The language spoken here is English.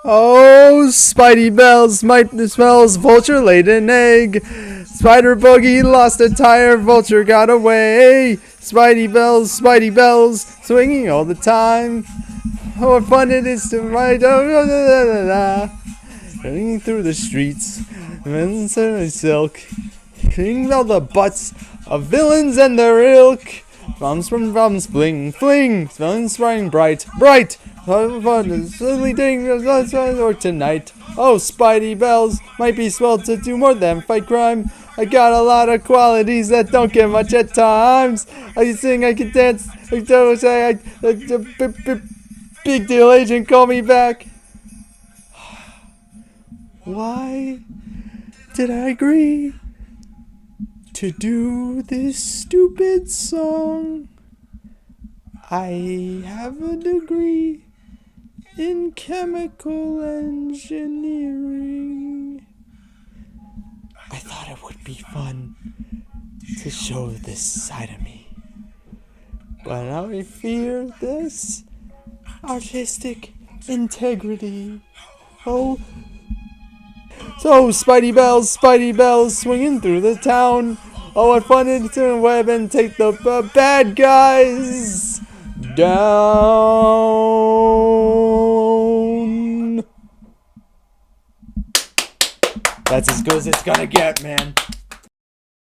Oh, Spidey Bells, might smells, vulture laid an egg. Spider boogie lost a tire, vulture got away. Spidey Bells, swinging all the time. Oh, what fun it is to ride, running through the streets, and silk, cleaning all the butts of villains and their ilk. Bombs from bombs, fling, fling, smelling spraying bright, bright. Fun is silly ding or tonight. Oh, Spidey Bells might be swell to do more than fight crime. I got a lot of qualities that don't get much at times. I can sing, I can dance, I don't say, big deal agent, call me back. Why did I agree to do this stupid song? I have a degree in chemical engineering. I thought it would be fun to show this side of me, but now I fear this artistic integrity. Oh, so Spidey Bells, swinging through the town. Oh, what fun it is to web and take the bad guys down. That's as good as it's gonna get, man.